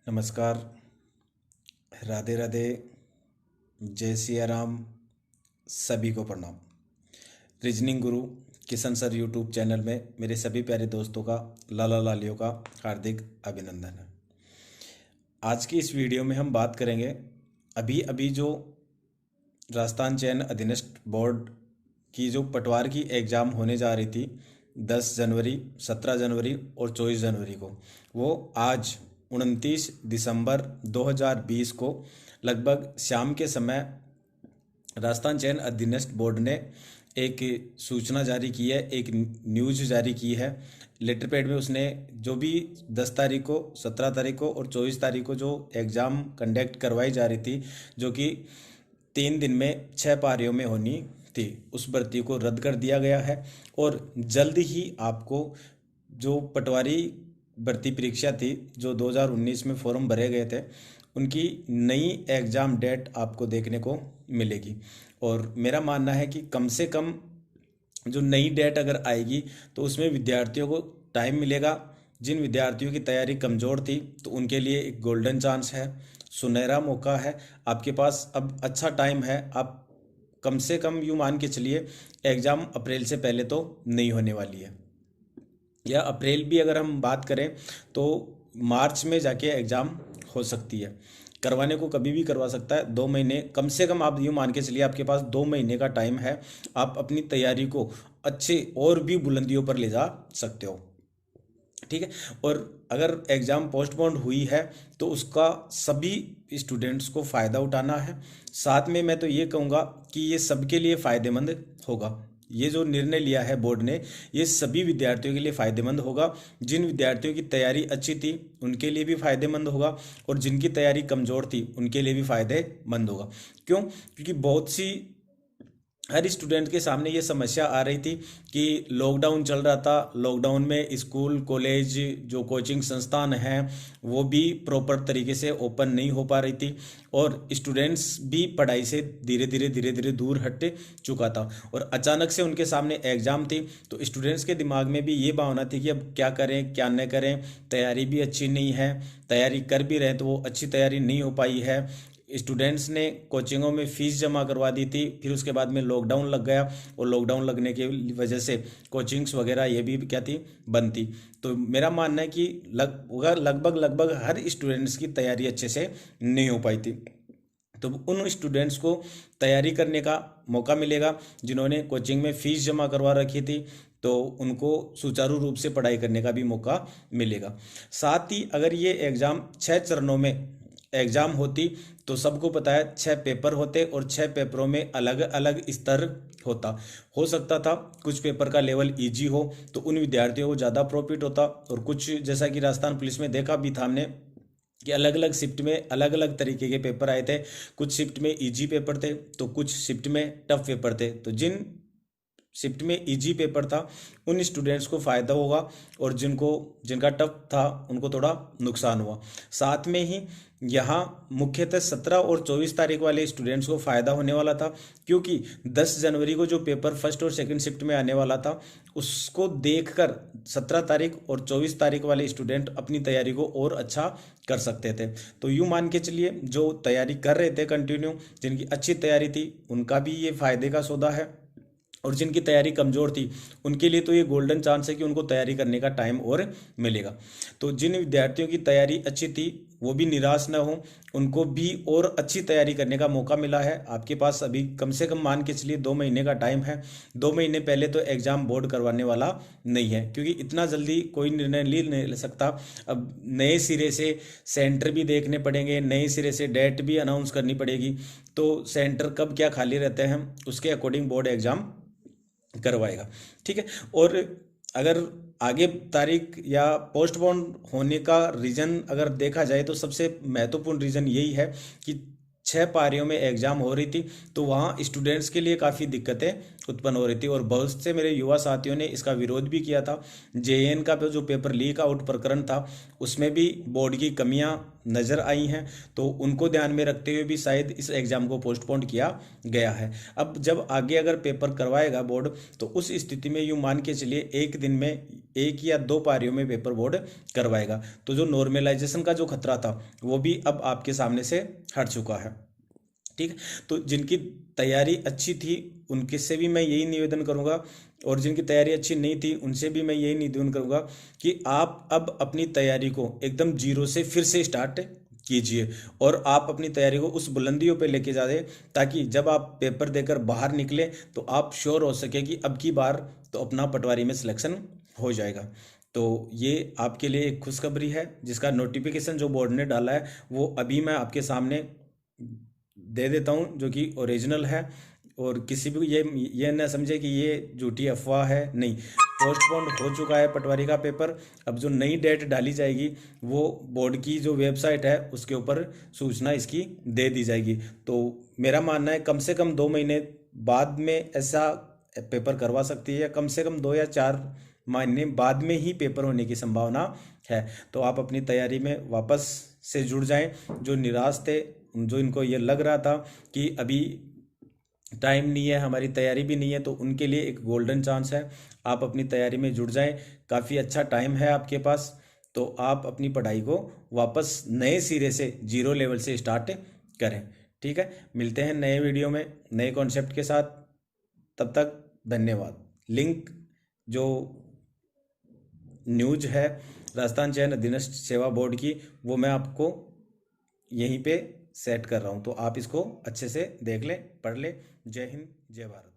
नमस्कार। राधे राधे। जय सिया राम। सभी को प्रणाम। रीजनिंग गुरु किशन सर यूट्यूब चैनल में मेरे सभी प्यारे दोस्तों का लाला लालियों का हार्दिक अभिनंदन है। आज की इस वीडियो में हम बात करेंगे अभी अभी जो राजस्थान चयन अधीनस्थ बोर्ड की जो पटवार की एग्ज़ाम होने जा रही थी 10 जनवरी, 17 जनवरी और 24 जनवरी को, वो आज 29 दिसंबर 2020 को लगभग शाम के समय राजस्थान चयन अधीनस्थ बोर्ड ने एक सूचना जारी की है, एक न्यूज़ जारी की है। लेटर पैड में उसने जो भी 10 तारीख को, 17 तारीख को और 24 तारीख को जो एग्ज़ाम कंडक्ट करवाई जा रही थी, जो कि 3 दिन में 6 पारियों में होनी थी, उस भर्ती को रद्द कर दिया गया है। और जल्द ही आपको जो पटवारी भर्ती परीक्षा थी जो 2019 में फॉर्म भरे गए थे, उनकी नई एग्ज़ाम डेट आपको देखने को मिलेगी। और मेरा मानना है कि कम से कम जो नई डेट अगर आएगी तो उसमें विद्यार्थियों को टाइम मिलेगा। जिन विद्यार्थियों की तैयारी कमज़ोर थी तो उनके लिए एक गोल्डन चांस है, सुनहरा मौका है। आपके पास अब अच्छा टाइम है। आप कम से कम यूँ मान के चलिए एग्ज़ाम अप्रैल से पहले तो नहीं होने वाली है, या अप्रैल भी अगर हम बात करें तो मार्च में जाके एग्ज़ाम हो सकती है। करवाने को कभी भी करवा सकता है। 2 महीने कम से कम आप यूँ मान के चलिए आपके पास 2 महीने का टाइम है। आप अपनी तैयारी को अच्छे और भी बुलंदियों पर ले जा सकते हो, ठीक है। और अगर एग्ज़ाम पोस्टपोन्ड हुई है तो उसका सभी स्टूडेंट्स को फ़ायदा उठाना है। साथ में मैं तो ये कहूँगा कि ये सबके लिए फ़ायदेमंद होगा। ये जो निर्णय लिया है बोर्ड ने, ये सभी विद्यार्थियों के लिए फ़ायदेमंद होगा। जिन विद्यार्थियों की तैयारी अच्छी थी उनके लिए भी फ़ायदेमंद होगा, और जिनकी तैयारी कमज़ोर थी उनके लिए भी फ़ायदेमंद होगा। क्यों? क्योंकि बहुत सी हर स्टूडेंट के सामने ये समस्या आ रही थी कि लॉकडाउन चल रहा था। लॉकडाउन में स्कूल कॉलेज जो कोचिंग संस्थान हैं वो भी प्रॉपर तरीके से ओपन नहीं हो पा रही थी, और स्टूडेंट्स भी पढ़ाई से धीरे धीरे दूर हट चुका था। और अचानक से उनके सामने एग्ज़ाम थी तो स्टूडेंट्स के दिमाग में भी ये भावना थी कि अब क्या करें क्या न करें। तैयारी भी अच्छी नहीं है, तैयारी कर भी रहे तो वो अच्छी तैयारी नहीं हो पाई है। स्टूडेंट्स ने कोचिंगों में फ़ीस जमा करवा दी थी, फिर उसके बाद में लॉकडाउन लग गया, और लॉकडाउन लगने की वजह से कोचिंग्स वगैरह ये भी क्या थी, बंद थी। तो मेरा मानना है कि लगभग हर स्टूडेंट्स की तैयारी अच्छे से नहीं हो पाई थी। तो उन स्टूडेंट्स को तैयारी करने का मौका मिलेगा जिन्होंने कोचिंग में फ़ीस जमा करवा रखी थी, तो उनको सुचारू रूप से पढ़ाई करने का भी मौका मिलेगा। साथ ही अगर ये एग्ज़ाम 6 चरणों में एग्ज़ाम होती तो सबको पता है 6 पेपर होते, और 6 पेपरों में अलग अलग स्तर होता। हो सकता था कुछ पेपर का लेवल इजी हो तो उन विद्यार्थियों को ज़्यादा प्रॉफिट होता, और कुछ जैसा कि राजस्थान पुलिस में देखा भी था हमने कि अलग अलग शिफ्ट में अलग अलग तरीके के पेपर आए थे। कुछ शिफ्ट में इजी पेपर थे तो कुछ शिफ्ट में टफ पेपर थे। तो जिन शिफ्ट में इजी पेपर था उन स्टूडेंट्स को फ़ायदा होगा, और जिनका टफ था उनको थोड़ा नुकसान हुआ। साथ में ही यहाँ मुख्यतः 17 और 24 तारीख वाले स्टूडेंट्स को फ़ायदा होने वाला था, क्योंकि 10 जनवरी को जो पेपर फर्स्ट और सेकंड शिफ्ट में आने वाला था उसको देखकर 17 तारीख और 24 तारीख वाले स्टूडेंट अपनी तैयारी को और अच्छा कर सकते थे। तो यूँ मान के चलिए जो तैयारी कर रहे थे कंटिन्यू, जिनकी अच्छी तैयारी थी उनका भी ये फ़ायदे का सौदा है, और जिनकी तैयारी कमज़ोर थी उनके लिए तो ये गोल्डन चांस है कि उनको तैयारी करने का टाइम और मिलेगा। तो जिन विद्यार्थियों की तैयारी अच्छी थी वो भी निराश न हो, उनको भी और अच्छी तैयारी करने का मौका मिला है। आपके पास अभी कम से कम मान के चलिए 2 महीने का टाइम है। 2 महीने पहले तो एग्ज़ाम बोर्ड करवाने वाला नहीं है, क्योंकि इतना जल्दी कोई निर्णय नहीं ले सकता। अब नए सिरे से सेंटर भी देखने पड़ेंगे, नए सिरे से डेट भी अनाउंस करनी पड़ेगी, तो सेंटर कब क्या खाली रहते हैं उसके अकॉर्डिंग बोर्ड एग्ज़ाम करवाएगा, ठीक है। और अगर आगे तारीख या पोस्टपोन होने का रीज़न अगर देखा जाए तो सबसे महत्वपूर्ण रीज़न यही है कि 6 पारियों में एग्ज़ाम हो रही थी, तो वहाँ स्टूडेंट्स के लिए काफ़ी दिक्कतें उत्पन्न हो रही थी और बहुत से मेरे युवा साथियों ने इसका विरोध भी किया था। जेएन का जो पेपर लीक आउट प्रकरण था, उसमें भी बोर्ड की कमियां नज़र आई हैं, तो उनको ध्यान में रखते हुए भी शायद इस एग्ज़ाम को पोस्टपोन किया गया है। अब जब आगे अगर पेपर करवाएगा बोर्ड, तो उस स्थिति में यूँ मान के चलिए एक दिन में 1 या 2 पारियों में पेपर बोर्ड करवाएगा, तो जो नॉर्मलाइजेशन का जो खतरा था वो भी अब आपके सामने से हट चुका है। ठीक है, तो जिनकी तैयारी अच्छी थी उनके से भी मैं यही निवेदन करूंगा, और जिनकी तैयारी अच्छी नहीं थी उनसे भी मैं यही निवेदन करूंगा कि आप अब अपनी तैयारी को एकदम जीरो से फिर से स्टार्ट कीजिए और आप अपनी तैयारी को उस बुलंदियों पे लेके जा दे, ताकि जब आप पेपर देकर बाहर निकले तो आप श्योर हो सके कि अब की बार तो अपना पटवारी में सिलेक्शन हो जाएगा। तो ये आपके लिए एक खुशखबरी है, जिसका नोटिफिकेशन जो बोर्ड ने डाला है वो अभी मैं आपके सामने दे देता हूँ, जो कि ओरिजिनल है। और किसी भी ये न समझे कि ये झूठी अफवाह है, नहीं, पोस्टपोन हो चुका है पटवारी का पेपर। अब जो नई डेट डाली जाएगी वो बोर्ड की जो वेबसाइट है उसके ऊपर सूचना इसकी दे दी जाएगी। तो मेरा मानना है कम से कम 2 महीने बाद में ऐसा पेपर करवा सकती है, या कम से कम 2 या 4 महीने बाद में ही पेपर होने की संभावना है। तो आप अपनी तैयारी में वापस से जुड़ जाएं। जो निराश थे, जो इनको ये लग रहा था कि अभी टाइम नहीं है, हमारी तैयारी भी नहीं है, तो उनके लिए एक गोल्डन चांस है। आप अपनी तैयारी में जुड़ जाएं, काफ़ी अच्छा टाइम है आपके पास। तो आप अपनी पढ़ाई को वापस नए सिरे से जीरो लेवल से स्टार्ट करें। ठीक है, मिलते हैं नए वीडियो में नए कॉन्सेप्ट के साथ। तब तक धन्यवाद। लिंक जो न्यूज है राजस्थान चयन अधीनस्थ सेवा बोर्ड की, वो मैं आपको यहीं पे सेट कर रहा हूँ, तो आप इसको अच्छे से देख लें, पढ़ लें। जय हिंद, जय भारत।